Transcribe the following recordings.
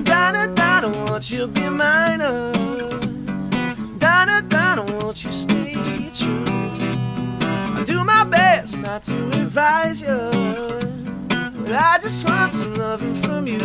Da-da-da, won't you be mine? Da-da-da, won't you stay true? I do my best not to advise you, but I just want some loving from you.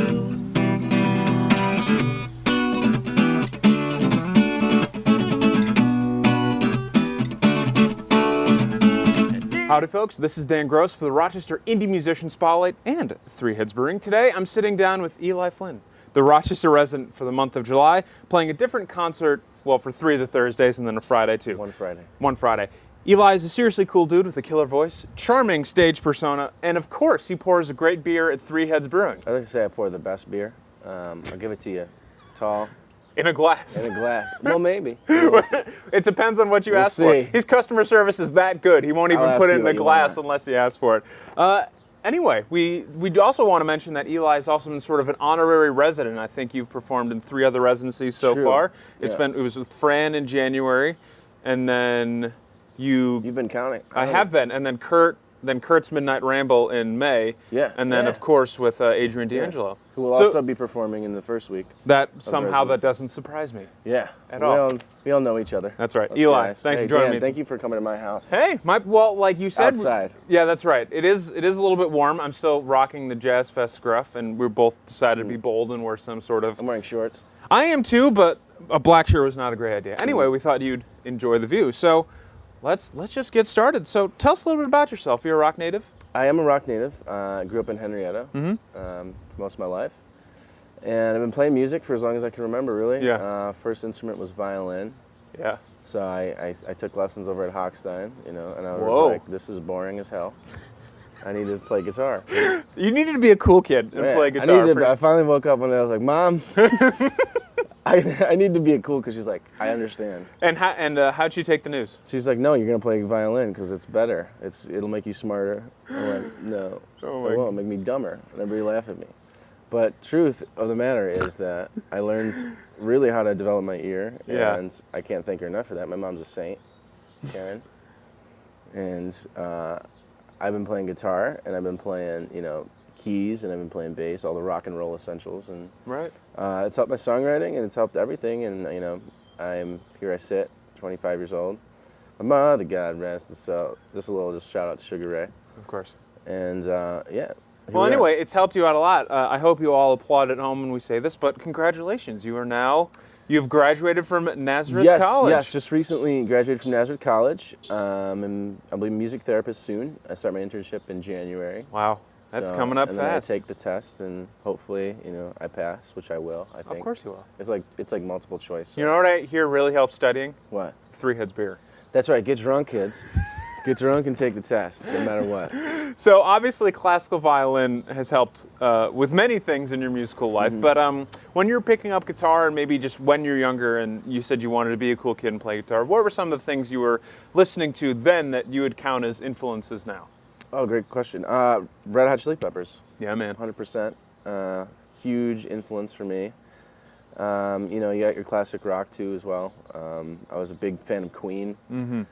Howdy folks, this is Dan Gross for the Rochester Indie Musician Spotlight and Three Heads Brewing. Today I'm sitting down with Eli Flynn, the Rochester resident for the month of July, playing a different concert, well, for 3 of the Thursdays and then a Friday too. One Friday. Eli is a seriously cool dude with a killer voice, charming stage persona, and of course he pours a great beer at Three Heads Brewing. I like to say I pour the best beer. I'll give it to you tall. In a glass. In a glass. Well, maybe. It depends on what you ask for. His customer service is that good. He won't even put it in a glass unless he asks for it. Anyway, we also want to mention that Eli has also been sort of an honorary resident. I think you've performed in 3 other residencies so far. It was with Fran in January, and then you've been counting. I have been, and then Kurt's Midnight Ramble in May. Yeah. And then of course with Adrian D'Angelo, who will also be performing in the first week. That doesn't surprise me. Yeah. At all. We all know each other. That's right. Eli, thanks for joining me. Thank you for coming to my house. Hey, like you said, outside. Yeah, that's right. It is a little bit warm. I'm still rocking the Jazz Fest scruff, and we're both decided to be bold and wear some sort of. I'm wearing shorts. I am too, but a black shirt was not a great idea. Anyway, we thought you'd enjoy the view, so let's just get started. So tell us a little bit about yourself. You're a rock native? I am a rock native. I grew up in Henrietta for most of my life. And I've been playing music for as long as I can remember, really. Yeah. First instrument was violin. Yeah. So I took lessons over at Hochstein, and I was like, this is boring as hell. I need to play guitar. You needed to be a cool kid and play guitar. I finally woke up one day, I was like, Mom, I need to be a cool, because she's like, I understand. And how'd she take the news? She's like, no, you're going to play violin because it's better. It'll make you smarter. I went, no, it won't make me dumber. And everybody laughed at me. But truth of the matter is that I learned really how to develop my ear, and I can't thank her enough for that. My mom's a saint, Karen. And I've been playing guitar, and I've been playing, keys, and I've been playing bass, all the rock and roll essentials, and it's helped my songwriting, and it's helped everything, and here I sit, 25 years old. My mother, God rest his soul. Just shout out to Sugar Ray. Of course. And well, anyway, it's helped you out a lot. I hope you all applaud at home when we say this, but congratulations. You've graduated from Nazareth College. Yes, just recently graduated from Nazareth College. And I'll be a music therapist soon. I start my internship in January. Wow, that's coming up and fast. Then I take the test, and hopefully, I pass, which I will, I think. Of course you will. It's like multiple choice. So. You know what I hear really helps studying? What? Three Heads beer. That's right, get drunk, kids. Get drunk and take the test, no matter what. So obviously classical violin has helped with many things in your musical life, but when you're picking up guitar, and maybe just when you're younger and you said you wanted to be a cool kid and play guitar, what were some of the things you were listening to then that you would count as influences now? Oh, great question. Red Hot Chili Peppers. Yeah, man. 100%. Huge influence for me. You got your classic rock too as well. I was a big fan of Queen, in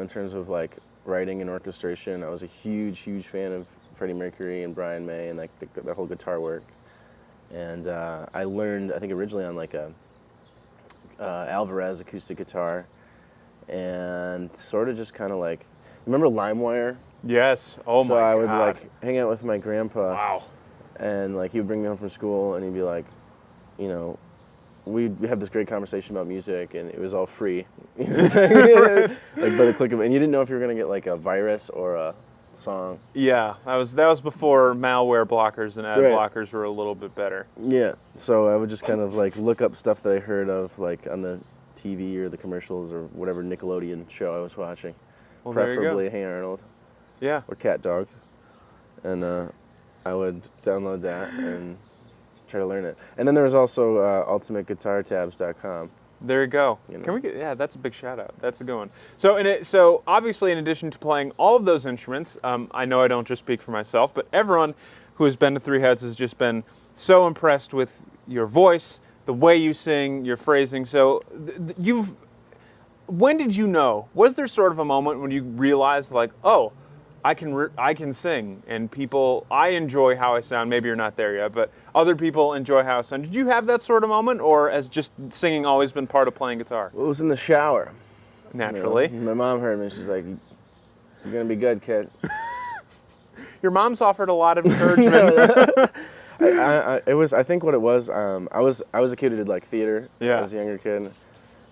terms of like writing and orchestration. I was a huge fan of Freddie Mercury and Brian May and like the whole guitar work. And I learned, I think originally on like a Alvarez acoustic guitar, and sort of just kind of like, remember LimeWire? Yes. Oh my God. So I would like hang out with my grandpa. Wow. And like he would bring me home from school, and he'd be like, we'd have this great conversation about music, and it was all free. Like by the click of it. And you didn't know if you were going to get like a virus or a song. Yeah, that was before malware blockers and ad blockers were a little bit better. Yeah, so I would just kind of like look up stuff that I heard of like on the TV or the commercials or whatever Nickelodeon show I was watching. Well, preferably Hey Arnold. Yeah. Or Cat Dog. And I would download that and try to learn it. And then there was also ultimateguitartabs.com. There you go. Can we get? Yeah, that's a big shout out. That's a good one. So obviously, in addition to playing all of those instruments, I know I don't just speak for myself, but everyone who has been to Three Heads has just been so impressed with your voice, the way you sing, your phrasing. So when did you know? Was there sort of a moment when you realized like, oh, I can sing, and I enjoy how I sound. Maybe you're not there yet, but other people enjoy how I sound. Did you have that sort of moment, or has just singing always been part of playing guitar? Well, it was in the shower. Naturally. You know, my mom heard me. She's like, "You're gonna be good, kid." Your mom's offered a lot of encouragement. I think what it was. I was a kid who did like theater as a younger kid,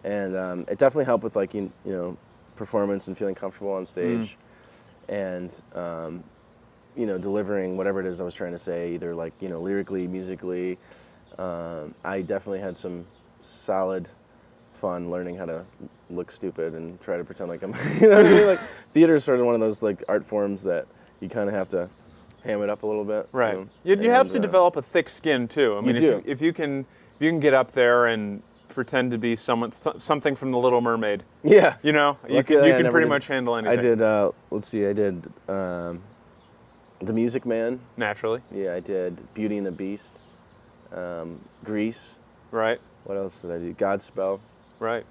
and it definitely helped with like you know performance and feeling comfortable on stage, and you know delivering whatever it is I was trying to say, either like you know lyrically, musically. I definitely had some solid fun learning how to look stupid and try to pretend like I'm. You know what I mean? Like theater is sort of one of those like art forms that you kind of have to ham it up a little bit. Right. You know? You have to develop a thick skin too. I mean, if you can get up there and pretend to be something from The Little Mermaid. Yeah. You know, you can pretty much handle anything. I did. Let's see. I did The Music Man. Naturally. Yeah, I did Beauty and the Beast. Grease. Right. What else did I do? Godspell. Right.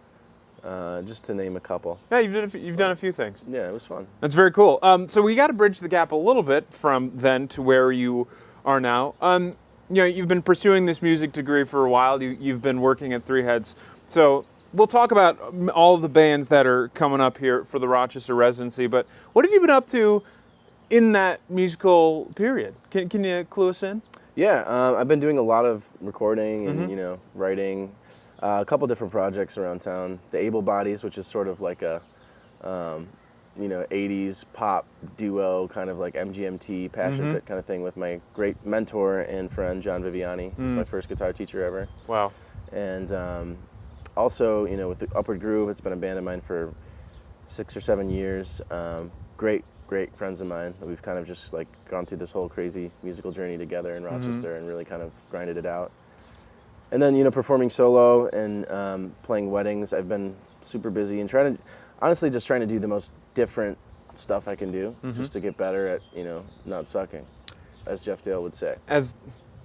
Just to name a couple. Yeah, you've done a few things. Yeah, it was fun. That's very cool. So we got to bridge the gap a little bit from then to where you are now. You know, you've been pursuing this music degree for a while. You've been working at Three Heads. So we'll talk about all of the bands that are coming up here for the Rochester Residency. But what have you been up to in that musical period? Can you clue us in? Yeah, I've been doing a lot of recording and you know writing. A couple different projects around town. The Able Bodies, which is sort of like a, you know, 80s pop duo, kind of like MGMT, passion pit kind of thing with my great mentor and friend, John Viviani. He's my first guitar teacher ever. Wow. And also, you know, with the Upward Groove, it's been a band of mine for 6 or 7 years. Great friends of mine. We've kind of just like gone through this whole crazy musical journey together in Rochester and really kind of grinded it out. And then, you know, performing solo and playing weddings. I've been super busy and honestly just trying to do the most different stuff I can do just to get better at, you know, not sucking, as Jeff Dale would say.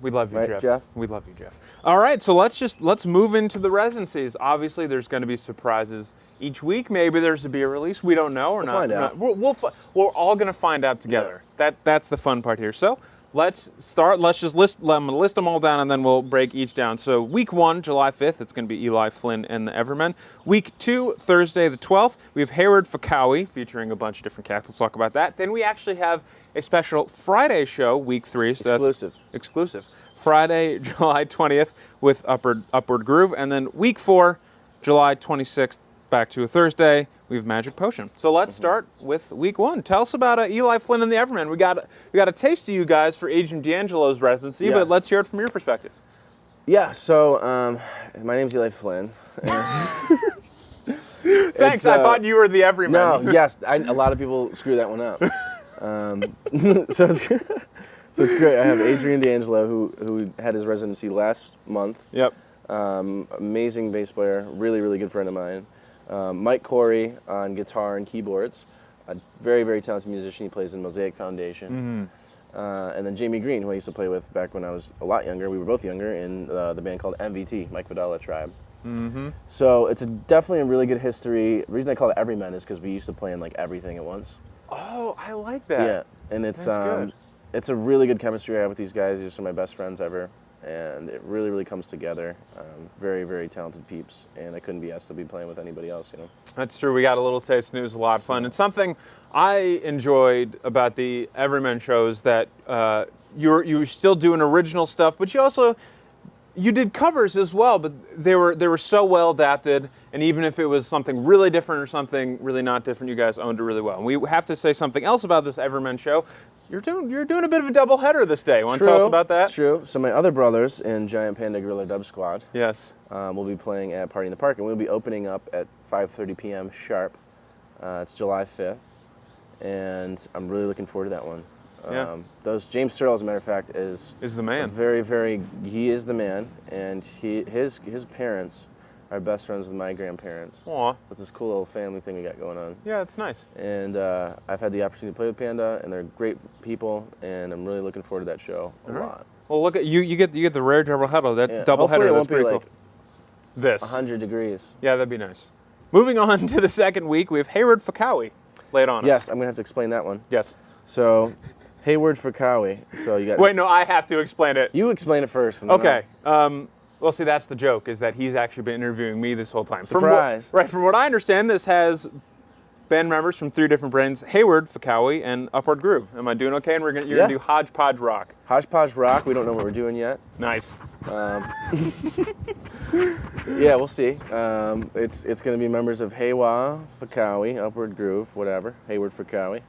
We love you, Right, Jeff? We love you, Jeff. All right, so let's move into the residencies. Obviously, there's going to be surprises each week. Maybe there's a beer release. We don't know. We'll find out. We're all going to find out together. Yeah. That's the fun part here. So let's start. I'm going to list them all down, and then we'll break each down. So week 1, July 5th, it's going to be Eli Flynn and the Everymen. Week 2, Thursday the 12th, we have Hayward Fakaui, featuring a bunch of different cats. Let's talk about that. Then we actually have a special Friday show, week 3. So exclusive. That's exclusive. Friday, July 20th with Upward Groove. And then week 4, July 26th, back to a Thursday, we have Magic Potion. So let's start with week 1. Tell us about Eli Flynn and the Evermen. We got a taste of you guys for Adrian D'Angelo's residency, but let's hear it from your perspective. Yeah, so my name's Eli Flynn. Thanks, I thought you were the Everyman. No, yes, a lot of people screw that one up. So it's great. I have Adrian D'Angelo, who had his residency last month. Yep. Amazing bass player, really, really good friend of mine. Mike Corey on guitar and keyboards, a very, very talented musician. He plays in Mosaic Foundation. And then Jamie Green, who I used to play with back when I was a lot younger. We were both younger in the band called MVT, Mike Vidala Tribe. So it's definitely a really good history. The reason I call it Everymen is because we used to play in like everything at once. Oh, I like that. Yeah, and it's good. It's a really good chemistry I have with these guys. These are some of my best friends ever, and it really, really comes together. Very, very talented peeps, and I couldn't be asked to be playing with anybody else, you know. That's true. We got a little taste, and it was a lot of fun. And something I enjoyed about the Everymen shows that you were still doing original stuff, but you did covers as well, but they were so well adapted, and even if it was something really different or something really not different, you guys owned it really well. And we have to say something else about this Everymen show. You're doing a bit of a double header this day. Want to tell us about that? True. So my other brothers in Giant Panda Gorilla Dub Squad, yes, will be playing at Party in the Park, and we'll be opening up at 5:30 p.m. sharp. It's July 5th, and I'm really looking forward to that one. James Searle, as a matter of fact, is the man. He is the man, and his parents are best friends with my grandparents. Aw. It's this cool little family thing we got going on. Yeah, it's nice. And I've had the opportunity to play with Panda, and they're great people, and I'm really looking forward to that show a lot. Well, look at you get the rare double header. Double header, that's pretty cool. This 100 degrees. Yeah, that'd be nice. Moving on to the second week, we have Hayward Fakaui. Lay it on us. Yes, I'm gonna have to explain that one. Yes. So, Hayward Fakaui. So you got. Wait, no, I have to explain it. You explain it first. And then Okay. Well, see, that's the joke, is that he's actually been interviewing me this whole time. Surprise. From what I understand, this has band members from 3 different bands, Hayward, Fakaui, and Upward Groove. Am I doing okay? And you're going to do Hodgepodge Rock. Hodgepodge Rock. We don't know what we're doing yet. Nice. Yeah, we'll see. It's going to be members of Hayward, Fakaui, Upward Groove, whatever. Hayward Fakaui.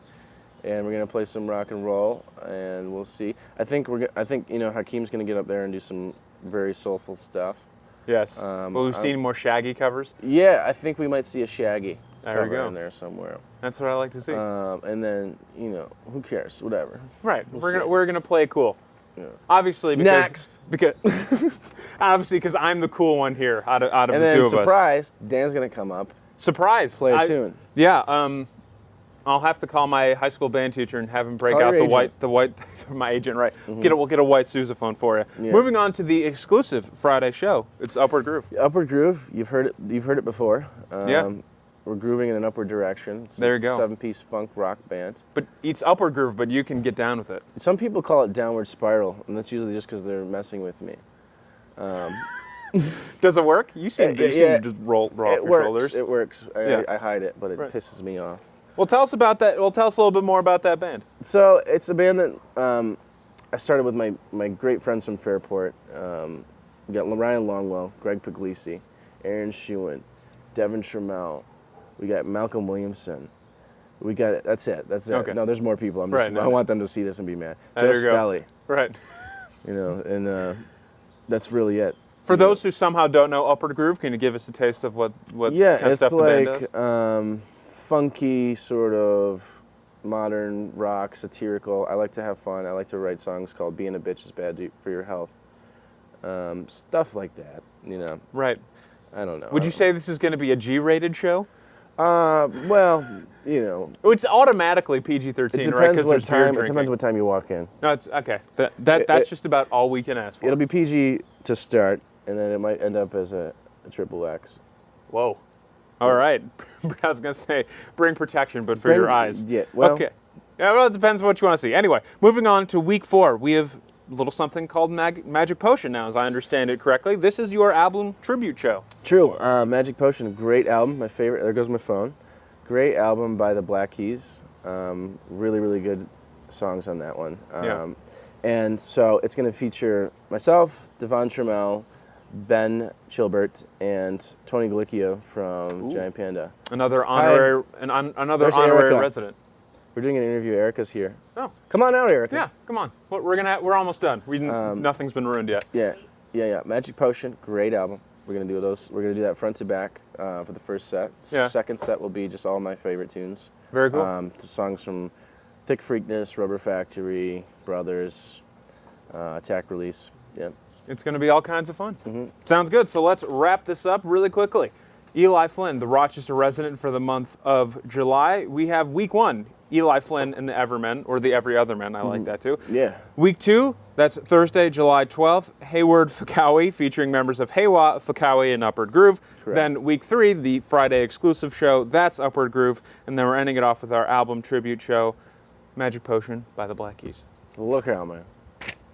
And we're going to play some rock and roll, and we'll see. I think Hakeem's going to get up there and do some very soulful stuff. Yes. Well, we've seen more Shaggy covers. Yeah, I think we might see a Shaggy There we cover go. in there somewhere. That's what I like to see. And then, who cares? Whatever. Right. We'll We're gonna play cool. Yeah. Obviously, Next. because I'm the cool one here out of And the then, two of us. surprise, Dan's going to come up, Surprise. play a tune. Yeah. I'll have to call my high school band teacher and have him break Call out your the white, my agent, right? We'll get a white sousaphone for you. Yeah. Moving on to the exclusive Friday show. It's Upward Groove. Upward Groove, you've heard it before. Yeah. We're grooving in an upward direction. It's There you a go. 7-piece funk rock band. But it's Upward Groove, but you can get down with it. Some people call it downward spiral, and that's usually just because they're messing with me. Does it work? You seem to just roll off your shoulders. It works. Yeah. I hide it, but it Right. pisses me off. Well, tell us about that. Well, tell us a little bit more about that band. So it's a band that I started with my great friends from Fairport. We got Ryan Longwell, Greg Puglisi, Aaron Shewan, Devin Trammell. We got Malcolm Williamson. That's it. Okay. No, there's more people. Right, I want them to see this and be mad. There Joe you go. Stelly, Right. and that's really it. For those who somehow don't know Upward Groove, can you give us a taste of what Yeah, kind of it's stuff the band does? like funky sort of modern rock, satirical. I like to have fun. I like to write songs called "Being a Bitch is Bad for Your Health," stuff like that. Right. I don't know. Would you say this is going to be a G-rated show? Well, It's automatically PG-13, it right? depends Because what there's beer time. It drinking. depends what time you walk in. No, it's okay. That's just about all we can ask for. It'll be PG to start, and then it might end up as a triple X. Whoa. All right. I was going to say bring protection, but for your eyes. Yeah. Well, Okay. Yeah, well, it depends what you want to see. Anyway, moving on to week 4, we have a little something called Magic Potion now, as I understand it correctly. This is your album tribute show. True. Magic Potion, great album. My favorite. There goes my phone. Great album by the Black Keys. Really, really good songs on that one. Yeah. And so it's going to feature myself, Devon Trammell, Ben Chilbert, and Tony Galicchio from Giant Panda. Another honorary, another There's honorary Erica. resident. We're doing an interview. Erica's here. Oh. Come on out, Erica. Yeah, come on. We're almost done. Nothing's been ruined yet. Yeah. Magic Potion, great album. We're gonna do those. We're gonna do that front to back for the first set. Yeah. Second set will be just all my favorite tunes. Very cool. The songs from Thick Freakness, Rubber Factory, Brothers, Attack Release. Yeah. It's going to be all kinds of fun. Mm-hmm. Sounds good. So let's wrap this up really quickly. Eli Flynn, the Rochester resident for the month of July. We have week 1, Eli Flynn and the Evermen, or the Every Other Men. I like that too. Yeah. Week 2, that's Thursday, July 12th, Hayward Fakaui, featuring members of Hayward, Fakaui, and Upward Groove. Correct. Then week 3, the Friday exclusive show, that's Upward Groove. And then we're ending it off with our album tribute show, Magic Potion by the Black Keys. Look out, man.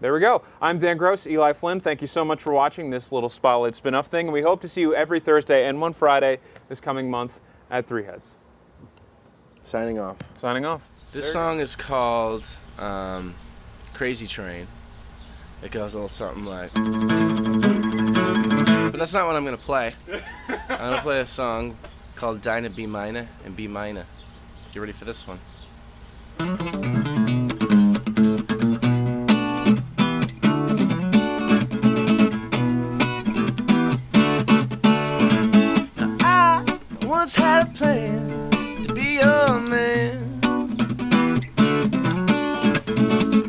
There we go. I'm Dan Gross, Eli Flynn. Thank you so much for watching this little Spotlight spin-off thing. And we hope to see you every Thursday and one Friday this coming month at Three Heads. Signing off. Signing off. This song is called Crazy Train. It goes a little something like... But that's not what I'm going to play. I'm going to play a song called Dinah B Minor and B Minor. Get ready for this one. I once had a plan to be your man.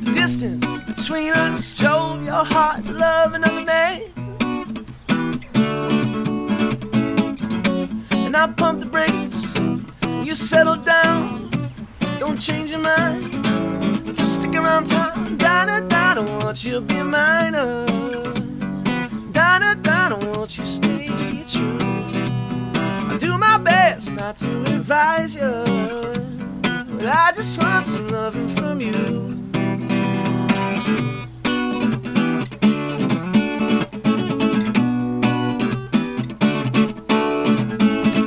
The distance between us showed your heart to love another man. And I pumped the brakes, you settled down. Don't change your mind, just stick around town. Dinah, Dinah, won't you be mine? Dinah, Dinah, won't you stay true? I do my best not to advise you. but I just want some loving from you.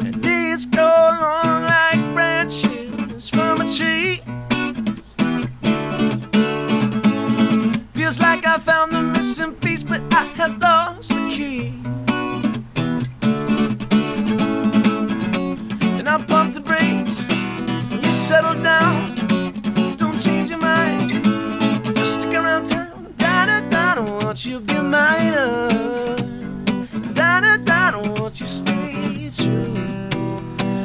And days go long like branches from a tree. Feels like I found the missing piece, but I have lost the key. And I pump the brakes, and you settle down. Don't change your mind, just stick around town. Da-da-da, don't want you to be mine. Da-da-da, don't want you to stay true.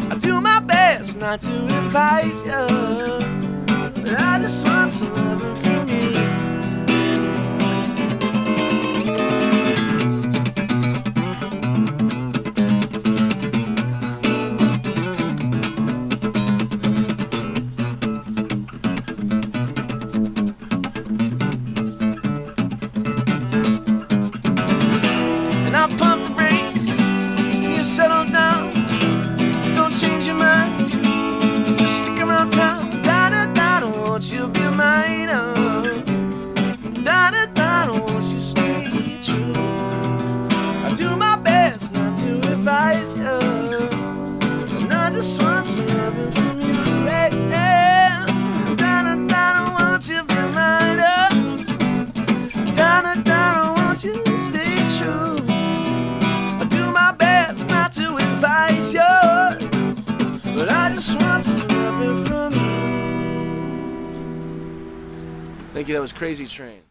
I do my best not to advise you, but I just want some loving from you. And I pump the brakes, and you settle down. Don't change your mind, just stick around town. Da-da-da, don't want you to be mine. Da-da-da, don't want you to stay true. I do my best not to advise you, and I just want some loving from you. Hey, hey. Da-da-da, don't want you to be mine. Da-da-da, don't want you to stay true. I do my best not to advise you, but I just want some loving from you. Thank you, that was Crazy Train.